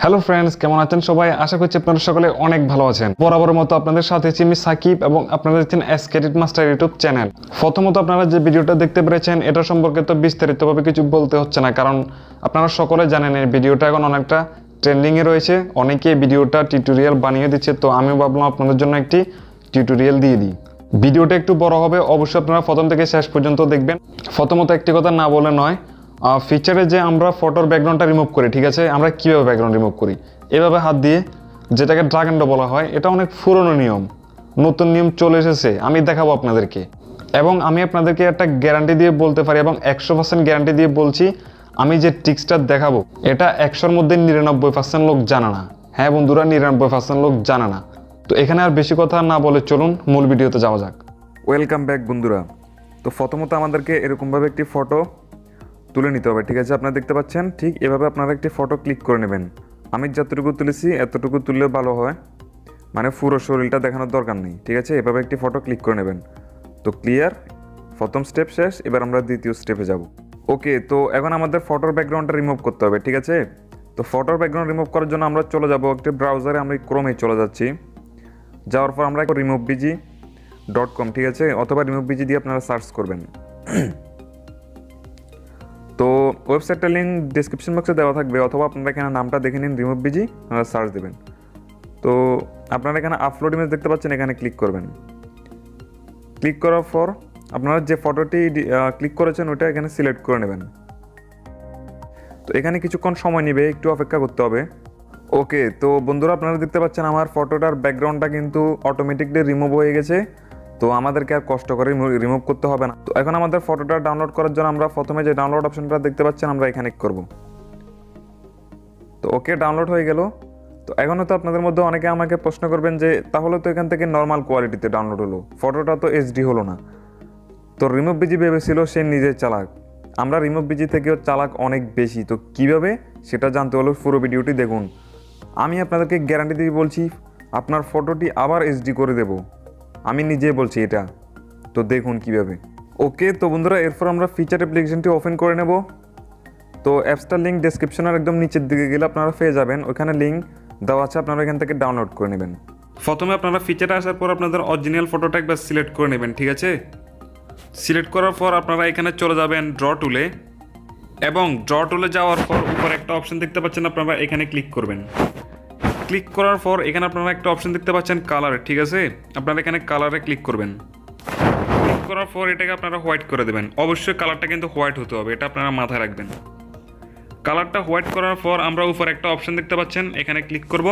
Hello friends, কেমন আছেন সবাই? আশা করছি আপনারা সকলে অনেক ভালো আছেন। বরাবরের মতো আপনাদের সাথে আছি আমি সাকিব এবং আপনারা দেখছেন kinemaster ইউটিউব চ্যানেল। প্রথমত আপনারা যে ভিডিওটা দেখতে পেরেছেন এটা সম্পর্কে তো বিস্তারিতভাবে কিছু বলতে হচ্ছে না, কারণ আপনারা সকলে জানেন এই ভিডিওটা এখন অনেকটা ট্রেন্ডিংয়ে রয়েছে। অনেকে এই ভিডিওটা টিউটোরিয়াল বানিয়ে দিচ্ছে, তো আমি ভাবলাম আপনাদের জন্য একটি টিউটোরিয়াল দিয়ে দিই। ভিডিওটা একটু বড় হবে, অবশ্যই আপনারা প্রথম থেকে শেষ পর্যন্ত দেখবেন। প্রথমত একটি কথা না বলে নয়, ফিচারে যে আমরা ফটোর ব্যাকগ্রাউন্ডটা রিমুভ করি, ঠিক আছে, আমরা কীভাবে ব্যাকগ্রাউন্ড রিমুভ করি? এভাবে হাত দিয়ে, যেটাকে ড্রাগ অ্যান্ড ড্রপ বলা হয়। এটা অনেক পুরনো নিয়ম, নতুন নিয়ম চলে এসেছে, আমি দেখাবো আপনাদেরকে। এবং আমি আপনাদেরকে একটা গ্যারান্টি দিয়ে বলতে পারি এবং 100% গ্যারান্টি দিয়ে বলছি, আমি যে ট্রিক্সটা দেখাবো এটা 100-র মধ্যে 99% লোক জানে না। হ্যাঁ বন্ধুরা, 99% লোক জানে না। তো এখানে আর বেশি কথা না বলে চলুন মূল ভিডিওতে যাওয়া যাক। ওয়েলকাম ব্যাক বন্ধুরা। তো প্রথমত আমাদেরকে এরকমভাবে একটি ফটো তুলে নিতে হবে, ঠিক আছে? আপনারা দেখতে পাচ্ছেন, ঠিক এভাবে আপনারা একটি ফটো ক্লিক করে নেবেন। আমি যতটুকু তুলেছি এতটুকু তুললে ভালো হয়, মানে পুরো শরীরটা দেখানোর দরকার নেই, ঠিক আছে? এভাবে একটি ফটো ক্লিক করে নেবেন। তো ক্লিয়ার, প্রথম স্টেপ শেষ, এবার আমরা দ্বিতীয় স্টেপে যাব। ওকে, তো এখন আমাদের ফটোর ব্যাকগ্রাউন্ডটা রিমুভ করতে হবে, ঠিক আছে? তো ফটোর ব্যাকগ্রাউন্ড রিমুভ করার জন্য আমরা চলে যাব একটি ব্রাউজারে, আমরা ক্রোমে চলে যাচ্ছি। যাওয়ার পর আমরা removebg.com, ঠিক আছে, অথবা removebg দিয়ে আপনারা সার্চ করবেন। তো ওয়েবসাইটটার লিঙ্ক ডিসক্রিপশন বক্সে দেওয়া থাকবে, অথবা আপনারা এখানে নামটা দেখে নিন removebg, আপনারা সার্চ দেবেন। তো আপনারা এখানে আপলোড ইমেজ দেখতে পাচ্ছেন, এখানে ক্লিক করবেন। ক্লিক করার পর আপনারা যে ফটোটি ক্লিক করেছেন ওটা এখানে সিলেক্ট করে নেবেন। তো এখানে কিছুক্ষণ সময় নেবে, একটু অপেক্ষা করতে হবে। ওকে, তো বন্ধুরা আপনারা দেখতে পাচ্ছেন আমার ফটোটার ব্যাকগ্রাউন্ডটা কিন্তু অটোমেটিকলি রিমুভ হয়ে গেছে। তো আমাদেরকে আর কষ্ট করে রিমুভ করতে হবে না। তো এখন আমাদের ফটোটা ডাউনলোড করার জন্য আমরা প্রথমে যে ডাউনলোড অপশনটা দেখতে পাচ্ছেন আমরা এখানে করব। তো ওকে, ডাউনলোড হয়ে গেল। তো এখনও তো আপনাদের মধ্যে অনেকে আমাকে প্রশ্ন করবেন যে তাহলে তো এখান থেকে নর্মাল কোয়ালিটিতে ডাউনলোড হলো, ফটোটা তো এইচডি হলো না। তো removebg ভেবেছিল সে নিজে চালাক, আমরা removebg থেকেও চালাক অনেক বেশি। তো কিভাবে সেটা জানতে হলো পুরো ভিডিওটি দেখুন। আমি আপনাদেরকে গ্যারান্টি দিয়ে বলছি, আপনার ফটোটি আবার এইচডি করে দেব, আমি নিজে বলছি এটা। তো দেখুন কিভাবে। ওকে, তো বন্ধুরা এরপর আমরা ফিচার অ্যাপ্লিকেশনটি ওপেন করে নেব। তো অ্যাপসটার লিঙ্ক ডেসক্রিপশনের একদম নিচের দিকে গেলে আপনারা পেয়ে যাবেন, ওখানে লিঙ্ক দেওয়া আছে, আপনারা এখান থেকে ডাউনলোড করে নেবেন। প্রথমে আপনারা ফিচারে আসার পর আপনাদের অরিজিনাল ফটোটা একবার সিলেক্ট করে নেবেন, ঠিক আছে? সিলেক্ট করার পর আপনারা এখানে চলে যাবেন ড্র টুলে, এবং ড্র টুলে যাওয়ার পর উপরে একটা অপশন দেখতে পাচ্ছেন, আপনারা এখানে ক্লিক করবেন। ক্লিক করার পর এখানে আপনারা একটা অপশন দেখতে পাচ্ছেন কালার, ঠিক আছে? আপনারা এখানে কালারে ক্লিক করবেন। ক্লিক করার পর এটাকে আপনারা হোয়াইট করে দেবেন। অবশ্যই কালারটা কিন্তু হোয়াইট হতে হবে, এটা আপনারা মাথায় রাখবেন। কালারটা হোয়াইট করার পর আমরা উপরে একটা অপশন দেখতে পাচ্ছেন, এখানে ক্লিক করব।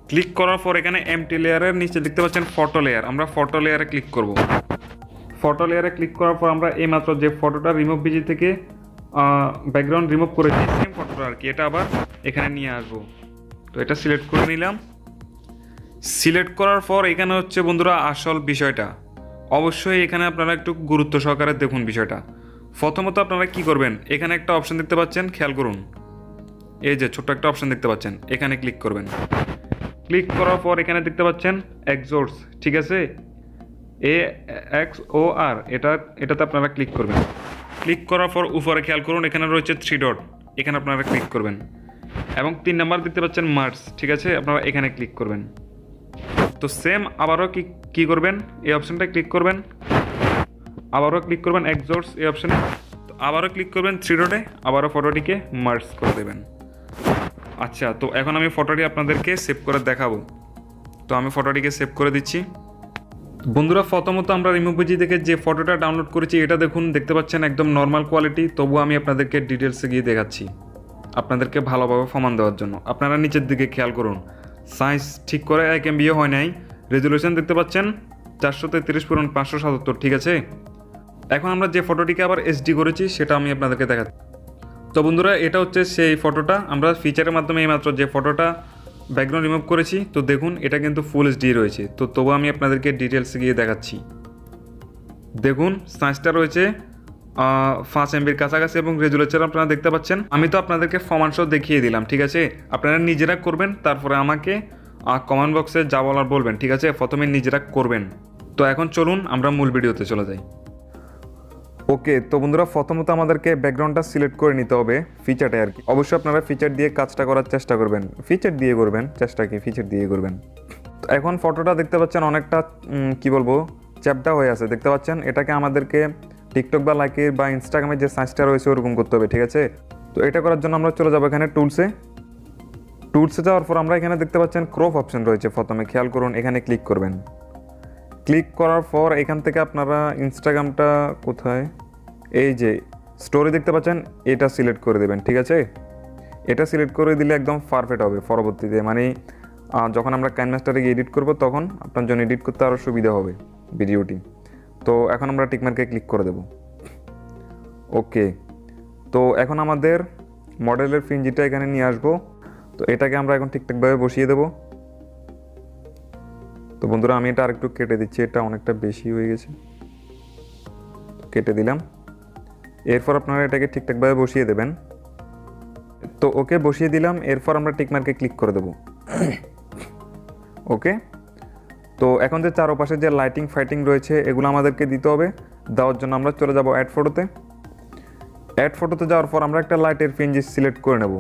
ক্লিক করার পর এখানে এমটি লেয়ারের নিচে দেখতে পাচ্ছেন ফটো লেয়ার, আমরা ফটো লেয়ারে ক্লিক করব। ফটো লেয়ারে ক্লিক করার পর আমরা এইমাত্র যে ফটোটা removebg থেকে ব্যাকগ্রাউন্ড রিমুভ করেছি সেম ফটোটা আর কি, এটা আবার এখানে নিয়ে আসবো। তো এটা সিলেক্ট করে নিলাম। সিলেক্ট করার পর এখানে হচ্ছে বন্ধুরা আসল বিষয়টা, অবশ্যই এখানে আপনারা একটু গুরুত্ব সহকারে দেখুন বিষয়টা। প্রথমত আপনারা কি করবেন, এখানে একটা অপশন দেখতে পাচ্ছেন, খেয়াল করুন, এই যে ছোট্ট একটা অপশন দেখতে পাচ্ছেন, এখানে ক্লিক করবেন। ক্লিক করার পর এখানে দেখতে পাচ্ছেন এক্সোর্স, ঠিক আছে, AXOR, এটাতে আপনারা ক্লিক করবেন। ক্লিক করার পর উপরে খেয়াল করুন, এখানে রয়েছে 3 ডট, এখানে আপনারা ক্লিক করবেন। এবং 3 নাম্বার দেখতে পাচ্ছেন মার্জ, ঠিক আছে, আপনারা এখানে ক্লিক করবেন। তো সেম আবারও কি করবেন, এই অপশনটা ক্লিক করবেন, আবারও ক্লিক করবেন এক্সোর্স এই অপশনে, তো আবারও ক্লিক করবেন 3 ডটে, আবারও ফটোটিকে মার্জ করে দেবেন। আচ্ছা, তো এখন আমি ফটোটি আপনাদেরকে সেভ করে দেখাবো। তো আমি ফটোটিকে সেভ করে দিচ্ছি। বন্ধুরা প্রথমত আমরা removebg থেকে যে ফটোটা ডাউনলোড করেছি এটা দেখুন, দেখতে পাচ্ছেন একদম নর্মাল কোয়ালিটি। তবুও আমি আপনাদেরকে ডিটেলসে গিয়ে দেখাচ্ছি আপনাদেরকে ভালোভাবে প্রমাণ দেওয়ার জন্য। আপনারা নিচের দিকে খেয়াল করুন, সাইজ ঠিক করে 1 MB হয় নাই, রেজুলেশন দেখতে পাচ্ছেন 433x577, ঠিক আছে? এখন আমরা যে ফটোটিকে আবার এইচডি করেছি সেটা আমি আপনাদেরকে দেখাচ্ছি। তো বন্ধুরা এটা হচ্ছে সেই ফটোটা, আমরা ফিচারের মাধ্যমে এইমাত্র যে ফটোটা ব্যাকগ্রাউন্ড রিমুভ করেছি। তো দেখুন এটা কিন্তু ফুল এইচডি রয়েছে। তো তবু আমি আপনাদেরকে ডিটেলসে গিয়ে দেখাচ্ছি। দেখুন সাইজটা রয়েছে 5 MBর কাছাকাছি এবং রেজুলেশন আপনারা দেখতে পাচ্ছেন। আমি তো আপনাদেরকে প্রমাণসহ দেখিয়ে দিলাম, ঠিক আছে? আপনারা নিজেরা করবেন, তারপরে আমাকে কমেন্ট বক্সে যা বলার বলবেন, ঠিক আছে? প্রথমে নিজেরা করবেন। তো এখন চলুন আমরা মূল ভিডিওতে চলে যাই। ওকে, তো বন্ধুরা প্রথমত আমাদেরকে ব্যাকগ্রাউন্ডটা সিলেক্ট করে নিতে হবে ফিচারটা আর কি। অবশ্যই আপনারা ফিচার দিয়ে কাজটা করার চেষ্টা করবেন, ফিচার দিয়ে করবেন, চেষ্টা কি ফিচার দিয়ে করবেন। তো এখন ফটোটা দেখতে পাচ্ছেন অনেকটা কি বলবো চ্যাপটা হয়ে আছে দেখতে পাচ্ছেন। এটাকে আমাদেরকে টিকটক বা লাইকের বা ইনস্টাগ্রামের যে সাইজটা রয়েছে ওরকম করতে হবে, ঠিক আছে। তো এটা করার জন্য আমরা চলে যাবো এখানে টুলসে যাওয়ার পর আমরা এখানে দেখতে পাচ্ছেন ক্রপ অপশন রয়েছে, প্রথমে খেয়াল করুন এখানে ক্লিক করবেন। ক্লিক করার পর এখান থেকে আপনারা ইনস্টাগ্রামটা কোথায়, এই যে স্টোরি দেখতে পাচ্ছেন এটা সিলেক্ট করে দেবেন, ঠিক আছে। এটা সিলেক্ট করে দিলে একদম পারফেক্ট হবে পরবর্তীতে, মানে যখন আমরা কাইনমাস্টারে গিয়ে এডিট করব তখন আপনার জন্য এডিট করতে আরও সুবিধা হবে ভিডিওটি। তো এখন আমরা টিকমার্কে ক্লিক করে দেব। ওকে, তো এখন আমাদের মডেলের ফিঞ্জিটা এখানে নিয়ে আসবো। তো এটাকে আমরা এখন ঠিকঠাকভাবে বসিয়ে দেব। তো বন্ধুরা আমি এটা আরেকটু কেটে দিচ্ছি, এটা অনেকটা বেশি হয়ে গেছে, কেটে দিলাম। এরপর আপনারা এটাকে ঠিকঠাকভাবে বসিয়ে দেবেন। তো ওকে বসিয়ে দিলাম, এরপর আমরা টিকমার্কে ক্লিক করে দেব। ওকে, তো এখন যে চারপাশে যে লাইটিং ফাইটিং রয়েছে এগুলো আমাদেরকে দিতে হবে। দেওয়ার জন্য আমরা চলে যাব অ্যাড ফটোতে। অ্যাড ফটোতে যাওয়ার পর আমরা একটা লাইটের পিএনজি সিলেক্ট করে নেব।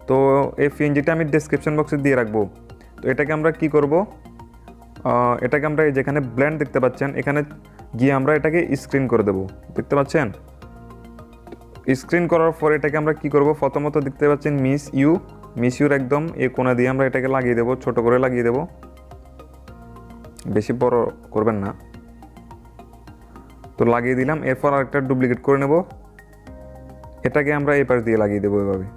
তো এই পিএনজিটা আমি ডেসক্রিপশন বক্সে দিয়ে রাখবো। তো এটাকে আমরা কি করব, এটাকে আমরা যেখানে ব্লেন্ড দেখতে পাচ্ছেন এখানে গিয়ে আমরা এটাকে স্ক্রিন করে দেব, দেখতে পাচ্ছেন। স্ক্রিন করার পর এটাকে আমরা কি করব, প্রথমত দেখতে পাচ্ছেন মিস ইউর একদম এই কোণা দিয়ে আমরা এটাকে লাগিয়ে দেব, ছোট করে লাগিয়ে দেব, বেশি বড় করবেন না। তো লাগিয়ে দিলাম। এরপর আরেকটা ডুপ্লিকেট করে নেব, এটাকে আমরা এই পাশ দিয়ে লাগিয়ে দেবো এভাবে।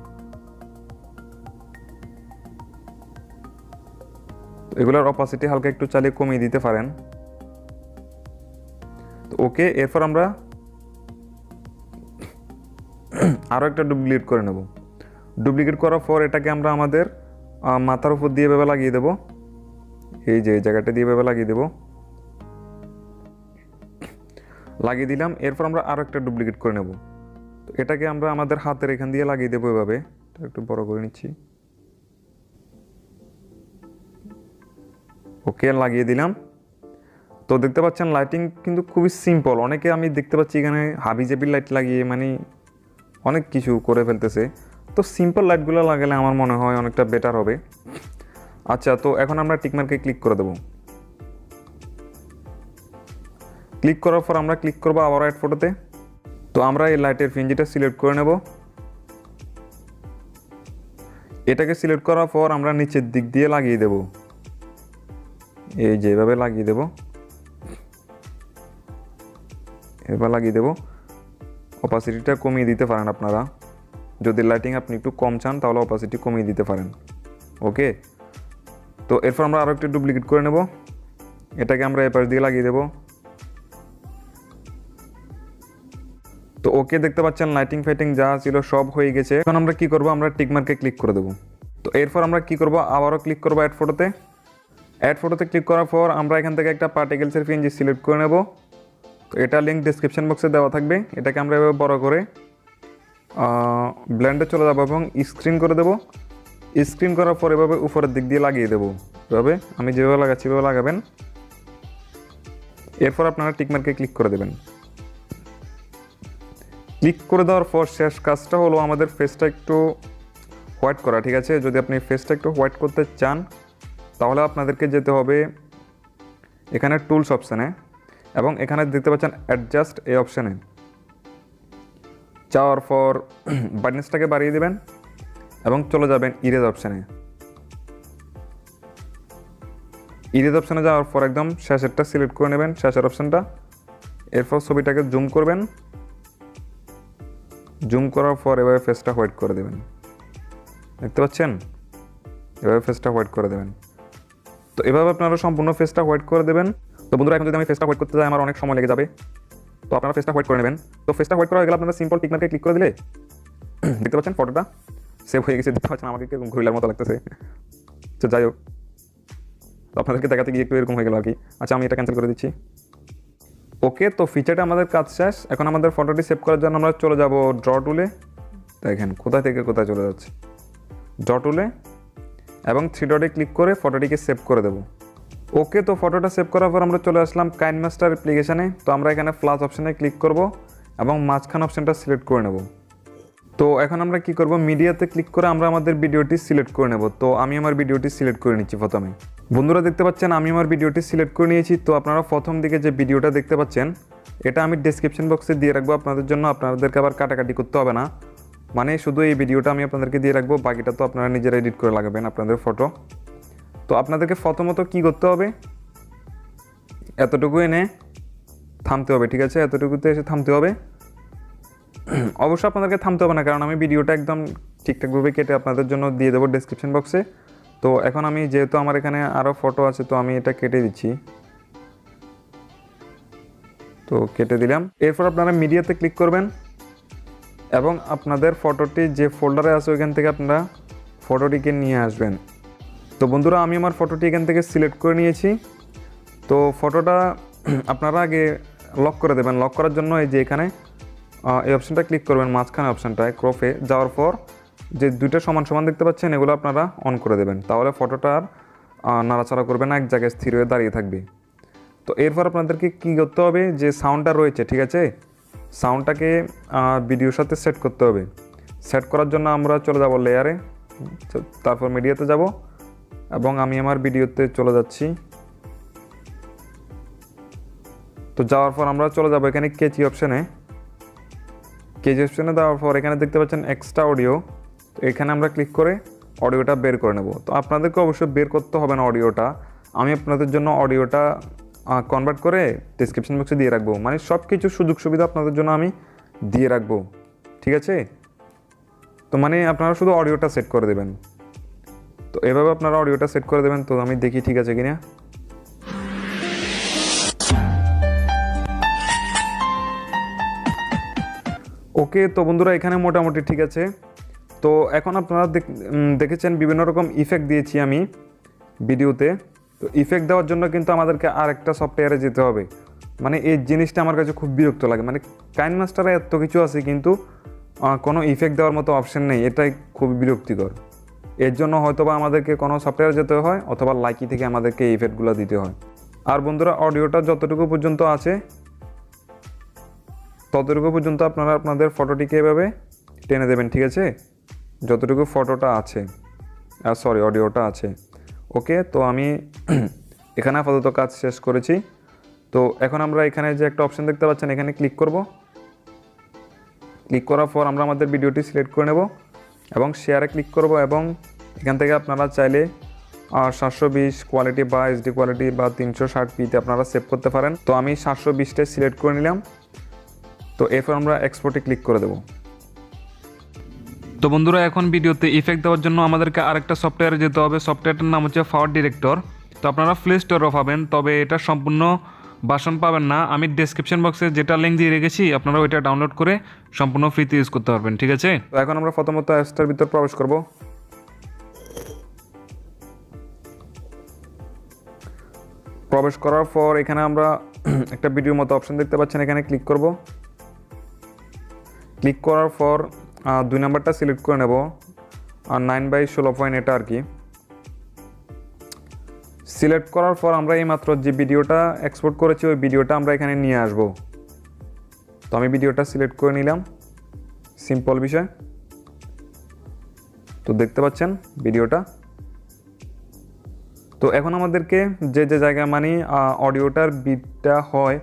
এগুলোর অপাসিটি হালকা একটু চালিয়ে কমিয়ে দিতে পারেন। তো ওকে, এরপর আমরা আরও একটা ডুপ্লিকেট করে নেব। ডুপ্লিকেট করার পর এটাকে আমরা আমাদের মাথার উপর দিয়ে এভাবে লাগিয়ে দেব, এই যে জায়গাটা দিয়ে এভাবে লাগিয়ে দেব, লাগিয়ে দিলাম। এরপর আমরা আরও একটা ডুপ্লিকেট করে নেব। তো এটাকে আমরা আমাদের হাতের এখান দিয়ে লাগিয়ে দেবো এভাবে, একটু বড় করে নিচ্ছি। ওকে, লাগিয়ে দিলাম। তো দেখতে পাচ্ছেন লাইটিং কিন্তু খুবই সিম্পল। অনেকে আমি দেখতে পাচ্ছি এখানে হাবিজাবি লাইট লাগিয়ে মানে অনেক কিছু করে ফেলতেছে। তো সিম্পল লাইটগুলো লাগালে আমার মনে হয় অনেকটা বেটার হবে। আচ্ছা, তো এখন আমরা টিকমার্কে ক্লিক করে দেবো। ক্লিক করার পর আমরা ক্লিক করবো আবার অ্যাড ফটোতে। তো আমরা এই লাইটের পিএনজিটা সিলেক্ট করে নেব। এটাকে সিলেক্ট করার পর আমরা নিচের দিক দিয়ে লাগিয়ে দেব, এই যে এভাবে লাগিয়ে দেব, এভাবে লাগিয়ে দেব। অপাসিটিটা কমিয়ে দিতে পারেন আপনারা, যদি লাইটিং আপনি একটু কম চান তাহলে অপাসিটি কমিয়ে দিতে পারেন। ওকে, তো এরপর আমরা আরও একটু ডুপ্লিকেট করে নেব, এটাকে আমরা এপাশ দিয়ে লাগিয়ে দেব। তো ওকে, দেখতে পাচ্ছেন লাইটিং ফাইটিং যা ছিল সব হয়ে গেছে। এখন আমরা কি করব, আমরা টিকমার্কে ক্লিক করে দেব। তো এরপর আমরা কি করব, আবারও ক্লিক করব অ্যাড ফটোতে। অ্যাড ফটোতে ক্লিক করার পর আমরা এখান থেকে একটা পার্টিকেলসের পিএনজি সিলেক্ট করে নেব। তো এটা লিঙ্ক ডেসক্রিপশন বক্সে দেওয়া থাকবে। এটাকে আমরা এভাবে বড় করে ব্লেন্ডে চলে যাবো এবং স্ক্রিন করে দেব। স্ক্রিন করার পর এভাবে উপরের দিক দিয়ে লাগিয়ে দেবো, এভাবে আমি যেভাবে লাগাচ্ছি এভাবে লাগাবেন। এরপর আপনারা টিকমার্কে ক্লিক করে দেবেন। ক্লিক করে দেওয়ার পর শেষ কাজটা হলো আমাদের ফেসটা একটু হোয়াইট করা, ঠিক আছে। যদি আপনি ফেসটা একটু হোয়াইট করতে চান তাহলে আপনাদেরকে যেতে হবে এখানে টুলস অপশানে, এবং এখানে দেখতে পাচ্ছেন অ্যাডজাস্ট এই অপশানে যাওয়ার পর ব্রাইটনেসটাকে বাড়িয়ে দেবেন এবং চলে যাবেন ইরেজ অপশানে। ইরেজ অপশানে যাওয়ার পর একদম শেষেরটা সিলেক্ট করে নেবেন, শেষের অপশানটা। এরপর ছবিটাকে জুম করবেন, জুম করার পর এভাবে ফেসটা হোয়াইট করে দেবেন, দেখতে পাচ্ছেন, এভাবে ফেসটা হোয়াইট করে দেবেন। তো এভাবে আপনারা সম্পূর্ণ ফেসটা হোয়াইট করে দেবেন। তো বন্ধুরা এখন যদি আমি ফেসটা হোয়াইট করতে যাই আমার অনেক সময় লেগে যাবে, তো আপনারা ফেসটা হোয়াইট করে নেবেন। তো ফেসটা হোয়াইট করা হয়ে গেলে আপনারা সিম্পল টিকমার্কে ক্লিক করে দিলে দেখতে পাচ্ছেন ফটোটা সেভ হয়ে গেছে, দেখতে পাচ্ছেন আমাকে কিরকম ঘুরিলার মতো লাগতেছে। তো যাই হোক, তো আপনাদেরকে দেখাতে গিয়ে একটু এরকম হয়ে গেল আর কি। আচ্ছা, আমি এটা ক্যান্সেল করে দিচ্ছি। ওকে, তো ফিচারটা আমাদের কাজ শেষ। এখন আমাদের ফটোটি সেভ করার জন্য আমরা চলে যাব ড্র টুলে। দেখেন কোথায় থেকে কোথায় চলে যাচ্ছে, ড্র টুলে, এবং 3 ডটে ক্লিক করে ফটোটিকে সেভ করে দেব। ওকে, তো ফটোটা সেভ করার পর আমরা চলে আসলাম কাইনমাস্টার অ্যাপ্লিকেশানে। তো আমরা এখানে প্লাস অপশানে ক্লিক করব। এবং মাঝখান অপশানটা সিলেক্ট করে নেব। তো এখন আমরা কি করব, মিডিয়াতে ক্লিক করে আমরা আমাদের ভিডিওটি সিলেক্ট করে নেব। তো আমি আমার ভিডিওটি সিলেক্ট করে নিচ্ছি প্রথমে। বন্ধুরা দেখতে পাচ্ছেন আমি আমার ভিডিওটি সিলেক্ট করে নিয়েছি। তো আপনারা প্রথম দিকে যে ভিডিওটা দেখতে পাচ্ছেন এটা আমি ডেসক্রিপশন বক্সে দিয়ে রাখবো আপনাদের জন্য, আপনাদেরকে আবার কাটাকাটি করতে হবে না। মানে শুধু এই ভিডিওটা আমি আপনাদেরকে দিয়ে রাখবো, বাকিটা তো আপনারা নিজেরা এডিট করে লাগাবেন আপনাদের ফটো। তো আপনাদেরকে প্রথমত কি করতে হবে, এতটুকু এনে থামতে হবে, ঠিক আছে? এতটুকুতে এসে থামতে হবে। অবশ্যই আপনাদেরকে থামতে হবে না, কারণ আমি ভিডিওটা একদম ঠিকঠাকভাবে কেটে আপনাদের জন্য দিয়ে দেবো ডেসক্রিপশন বক্সে। তো এখন আমি যেহেতু আমার এখানে আরও ফটো আছে, তো আমি এটা কেটে দিচ্ছি। তো কেটে দিলাম। এরপর আপনারা মিডিয়াতে ক্লিক করবেন এবং আপনাদের ফটোটি যে ফোল্ডারে আছে ওইখান থেকে আপনারা ফটোটিকে নিয়ে আসবেন। তো বন্ধুরা আমি আমার ফটোটি এখান থেকে সিলেক্ট করে নিয়েছি। তো ফটোটা আপনারা আগে লক করে দেবেন। লক করার জন্য এই যে এখানে এই অপশানটা ক্লিক করবেন, মাঝখানে অপশানটায় ক্রপে যাওয়ার পর যে দুইটা সমান সমান দেখতে পাচ্ছেন এগুলো আপনারা অন করে দেবেন, তাহলে ফটোটা আর নাড়াচাড়া করবে না, এক জায়গায় স্থির হয়ে দাঁড়িয়ে থাকবে। তো এরপর আপনাদেরকে কী করতে হবে, যে সাউন্ডটা রয়েছে, ঠিক আছে, সাউন্ডটাকে ভিডিওর সাথে সেট করতে হবে। সেট করার জন্য আমরা চলে যাব লেয়ারে, তারপর মিডিয়াতে যাব এবং আমি আমার ভিডিওতে চলে যাচ্ছি। তো যাওয়ার পর আমরা চলে যাব এখানে কেচি অপশানে। কেচি অপশানে দেওয়ার পর এখানে দেখতে পাচ্ছেন এক্সট্রা অডিও। তো এখানে আমরা ক্লিক করে অডিওটা বের করে নেব। তো আপনাদেরকে অবশ্যই বের করতে হবে না অডিওটা, আমি আপনাদের জন্য অডিওটা কনভার্ট করে ডেসক্রিপশন বক্সে দিয়ে রাখবো। মানে সব কিছু সুযোগ সুবিধা আপনাদের জন্য আমি দিয়ে রাখবো, ঠিক আছে? তো মানে আপনারা শুধু অডিওটা সেট করে দেবেন। তো এভাবে আপনারা অডিওটা সেট করে দেবেন। তো আমি দেখি ঠিক আছে কিনা। ওকে, তো বন্ধুরা এখানে মোটামুটি ঠিক আছে। তো এখন আপনারা দেখেছেন বিভিন্ন রকম ইফেক্ট দিয়েছি আমি ভিডিওতে। তো ইফেক্ট দেওয়ার জন্য কিন্তু আমাদেরকে আরেকটা সফটওয়্যারে যেতে হবে। মানে এই জিনিসটা আমার কাছে খুব বিরক্ত লাগে। মানে কাইনমাস্টারে এত কিছু আছে কিন্তু কোনো ইফেক্ট দেওয়ার মতো অপশন নেই, এটাই খুব বিরক্তিকর। এর জন্য হয়তোবা আমাদেরকে কোনো সফটওয়্যারে যেতে হয় অথবা লাইকি থেকে আমাদেরকে এই ইফেক্টগুলো দিতে হয়। আর বন্ধুরা অডিওটা যতটুকু পর্যন্ত আছে ততটুকু পর্যন্ত আপনারা আপনাদের ফটোটিকে এভাবে টেনে দেবেন, ঠিক আছে? যতটুকু ফটোটা আছে, সরি অডিওটা আছে। ওকে, তো আমি এখানে আপাতত কাজ শেষ করেছি। তো এখন আমরা এখানে যে একটা অপশান দেখতে পাচ্ছেন এখানে ক্লিক করব। ক্লিক করার পর আমরা আমাদের ভিডিওটি সিলেক্ট করে নেব এবং শেয়ারে ক্লিক করব এবং এখান থেকে আপনারা চাইলে 720 কোয়ালিটি বা এইচডি কোয়ালিটি বা 360pতে আপনারা সেভ করতে পারেন। তো আমি 720টাই সিলেক্ট করে নিলাম। তো এরপর আমরা এক্সপোর্টে ক্লিক করে দেব। তো বন্ধুরা এখন ভিডিওতে ইফেক্ট দেওয়ার জন্য আমাদেরকে আরেকটা সফটওয়্যারে যেতে হবে। সফটওয়্যারটার নাম হচ্ছে পাওয়ার ডিরেক্টর। তো আপনারা প্লে স্টোরও পাবেন, তবে এটা সম্পূর্ণ ভার্সন পাবেন না। আমি ডেসক্রিপশন বক্সে যেটা লিঙ্ক দিয়ে রেখেছি আপনারা ওইটা ডাউনলোড করে সম্পূর্ণ ফ্রিতে ইউজ করতে পারবেন, ঠিক আছে? তো এখন আমরা প্রথমত অ্যাপসটার ভিতর প্রবেশ করব। প্রবেশ করার পর এখানে আমরা একটা ভিডিওর মতো অপশন দেখতে পাচ্ছেন, এখানে ক্লিক করব। ক্লিক করার পর 2 নাম্বারটা সিলেক্ট করে নেব, 9/16 এটা আর কি। সিলেক্ট করার পর আমরা এইমাত্র যে ভিডিওটা এক্সপোর্ট করেছি ওই ভিডিওটা আমরা এখানে নিয়ে আসব। তো আমি ভিডিওটা সিলেক্ট করে নিলাম, সিম্পল বিষয়। তো দেখতে পাচ্ছেন ভিডিওটা। তো এখন আমাদেরকে যে যে জায়গায় মানে অডিওটার বিটটা হয়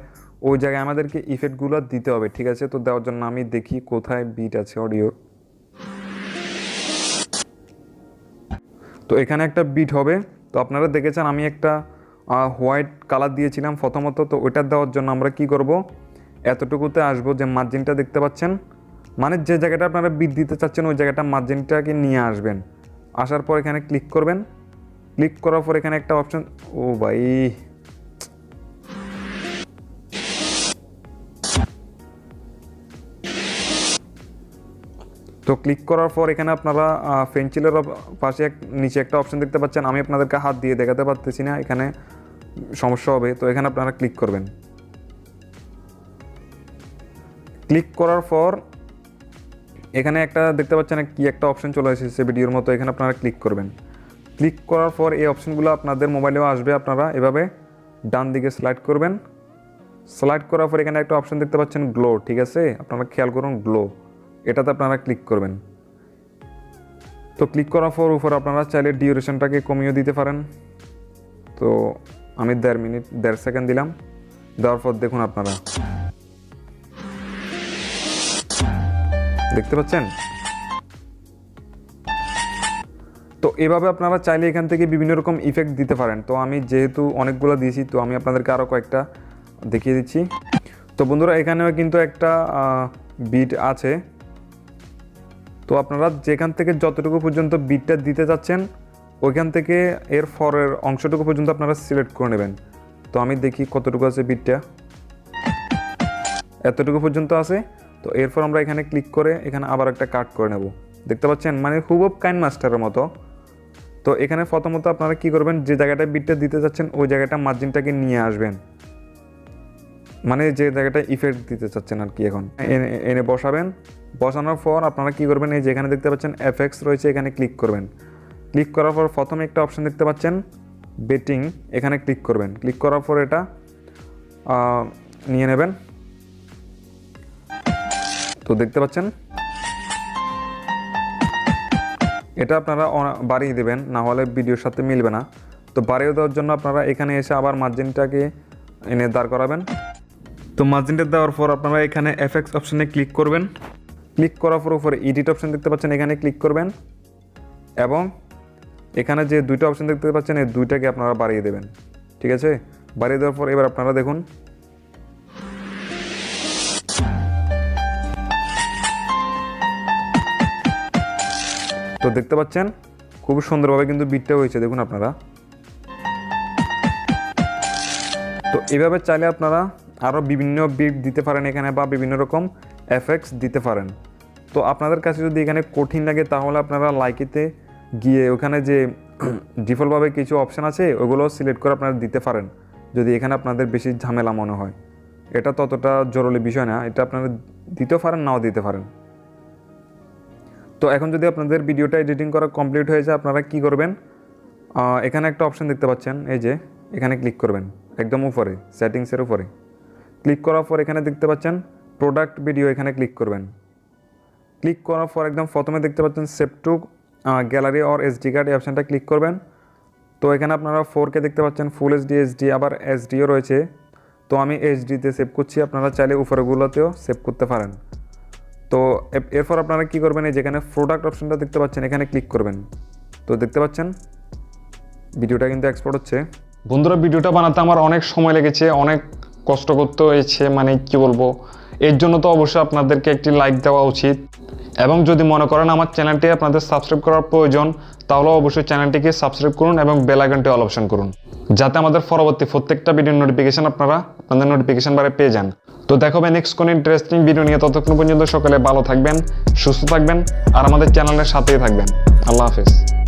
ওই জায়গায় আমাদেরকে ইফেক্টগুলো দিতে হবে, ঠিক আছে? তো দেওয়ার জন্য আমি দেখি কোথায় বিট আছে অডিও। তো এখানে একটা বিট হবে। তো আপনারা দেখেছেন আমি একটা হোয়াইট কালার দিয়েছিলাম প্রথমত। তো ওইটা দেওয়ার জন্য আমরা কি করব, এতটুকুতে আসবো, যে মার্জিনটা দেখতে পাচ্ছেন, মানে যে জায়গাটা আপনারা বিট দিতে চাচ্ছেন ওই জায়গাটা মার্জিনটাকে নিয়ে আসবেন। আসার পর এখানে ক্লিক করবেন। ক্লিক করার পর এখানে একটা অপশন, ও ভাই তো ক্লিক করার পর এখানে আপনারা পেন্সিলের পাশে নিচে একটা অপশন দেখতে পাচ্ছেন। আমি আপনাদেরকে হাত দিয়ে দেখাতে পারতেছি না, এখানে সমস্যা হবে। তো এখানে আপনারা ক্লিক করবেন। ক্লিক করার পর এখানে একটা দেখতে পাচ্ছেন কি একটা অপশন চলে এসেছে ভিডিওর মতো, এখানে আপনারা ক্লিক করবেন। ক্লিক করার পর এই অপশনগুলো আপনাদের মোবাইলেও আসবে, আপনারা এভাবে ডান দিকে স্লাইড করবেন সিলেক্ট করার পর এখানে একটা অপশন দেখতে পাচ্ছেন গ্লো, ঠিক আছে, আপনারা খেয়াল করুন গ্লো, এটাতে আপনারা ক্লিক করবেন। তো ক্লিক করার পর উপর আপনারা চাইলে ডিউরেশনটাকে কমিয়ে দিতে পারেন। তো আমি 1.5 মিনিট 1.5 সেকেন্ড দিলাম, দেওয়ার পর দেখুন আপনারা দেখতে পাচ্ছেন। তো এভাবে আপনারা চাইলে এখান থেকে বিভিন্ন রকম ইফেক্ট দিতে পারেন। তো আমি যেহেতু অনেকগুলো দিয়েছি, তো আমি আপনাদেরকে আরও কয়েকটা দেখিয়ে দিচ্ছি। তো বন্ধুরা এখানেও কিন্তু একটা বিট আছে। তো আপনারা যেখান থেকে যতটুকু পর্যন্ত বিটটা দিতে চাচ্ছেন ওইখান থেকে এর ফরের অংশটুকু পর্যন্ত আপনারা সিলেক্ট করে নেবেন। তো আমি দেখি কতটুকু আছে বিটটা, এতটুকু পর্যন্ত আছে। তো এরপর আমরা এখানে ক্লিক করে এখানে আবার একটা কাট করে নেব, দেখতে পাচ্ছেন, মানে হুবহু কাইনমাস্টারের মতো। তো এখানে প্রথমত আপনারা কি করবেন, যে জায়গাটায় বিটটা দিতে চাচ্ছেন ওই জায়গাটা মার্জিনটাকে নিয়ে আসবেন, মানে যে জায়গাটা ইফেক্ট দিতে চাচ্ছেন আর কি, এখন এনে বসাবেন। বসানোর পর আপনারা কি করবেন, এই যেখানে দেখতে পাচ্ছেন এফএক্স রয়েছে এখানে ক্লিক করবেন। ক্লিক করার পর প্রথমে একটা অপশন দেখতে পাচ্ছেন বেটিং, এখানে ক্লিক করবেন। ক্লিক করার পর এটা নিয়ে নেবেন। তো দেখতে পাচ্ছেন এটা আপনারা বাড়িয়ে দেবেন, না হলে ভিডিওর সাথে মিলবে না। তো বাড়িয়ে দেওয়ার জন্য আপনারা এখানে এসে আবার মার্জিনটাকে এনে দাঁড় করাবেন। তো মার্জিনটা দেওয়ার পর আপনারা এখানে এফএক্স অপশনে ক্লিক করবেন। ক্লিক করার পর উপরে এডিট অপশন দেখতে পাচ্ছেন, এখানে ক্লিক করবেন এবং এখানে যে দুইটা অপশন দেখতে পাচ্ছেন এই দুইটাকে আপনারা বাড়িয়ে দেবেন, ঠিক আছে। বাড়িয়ে দেওয়ার পর এবার আপনারা দেখুন তো দেখতে পাচ্ছেন খুব সুন্দরভাবে কিন্তু বিটটা হয়েছে, দেখুন আপনারা। তো এইভাবে চাইলে আপনারা আরও বিভিন্ন বিট দিতে পারেন এখানে, বা বিভিন্ন রকম এফেক্টস দিতে পারেন। তো আপনাদের কাছে যদি এখানে কঠিন লাগে তাহলে আপনারা লাইকিতে গিয়ে ওখানে যে ডিফল্টভাবে কিছু অপশান আছে ওগুলো সিলেক্ট করে আপনারা দিতে পারেন, যদি এখানে আপনাদের বেশি ঝামেলা মনে হয়। এটা ততটা জরুরি বিষয় না, এটা আপনারা দিতে পারেন নাও দিতে পারেন। তো এখন যদি আপনাদের ভিডিওটা এডিটিং করা কমপ্লিট হয়ে যায় আপনারা কি করবেন, এখানে একটা অপশান দেখতে পাচ্ছেন, এই যে এখানে ক্লিক করবেন একদম উপরে সেটিংসের উপরে। ক্লিক করার পর এখানে দেখতে পাচ্ছেন প্রোডাক্ট ভিডিও, এখানে ক্লিক করবেন। ক্লিক করার পর একদম প্রথমে দেখতে পাচ্ছেন save two gallery or SD card, এই অপশানটা ক্লিক করবেন। তো এখানে আপনারা 4K দেখতে পাচ্ছেন, ফুল এইচডি, এইচডি, আবার এইচডিও রয়েছে। তো আমি এইচডিতে সেভ করছি, আপনারা চাইলে উপরেগুলোতেও সেভ করতে পারেন। তো এরপর আপনারা কি করবেন, এই যেখানে প্রোডাক্ট অপশনটা দেখতে পাচ্ছেন এখানে ক্লিক করবেন। তো দেখতে পাচ্ছেন ভিডিওটা কিন্তু এক্সপোর্ট হচ্ছে। বন্ধুরা ভিডিওটা বানাতে আমার অনেক সময় লেগেছে, অনেক কষ্ট করতে হয়েছে, মানে কি বলবো, এর জন্য তো অবশ্যই আপনাদেরকে একটি লাইক দেওয়া উচিত। এবং যদি মনে করেন আমার চ্যানেলটি আপনাদের সাবস্ক্রাইব করার প্রয়োজন তাহলে অবশ্যই চ্যানেলটিকে সাবস্ক্রাইব করুন এবং বেল আইকনটি অল অপশন করুন, যাতে আমাদের পরবর্তী প্রত্যেকটা ভিডিওর নোটিফিকেশন আপনারা আপনাদের নোটিফিকেশন বারে পেয়ে যান। তো দেখাবে নেক্সট কোন ইন্টারেস্টিং ভিডিও নিয়ে, ততক্ষণ পর্যন্ত সকলে ভালো থাকবেন, সুস্থ থাকবেন আর আমাদের চ্যানেলের সাথেই থাকবেন। আল্লাহ হাফেজ।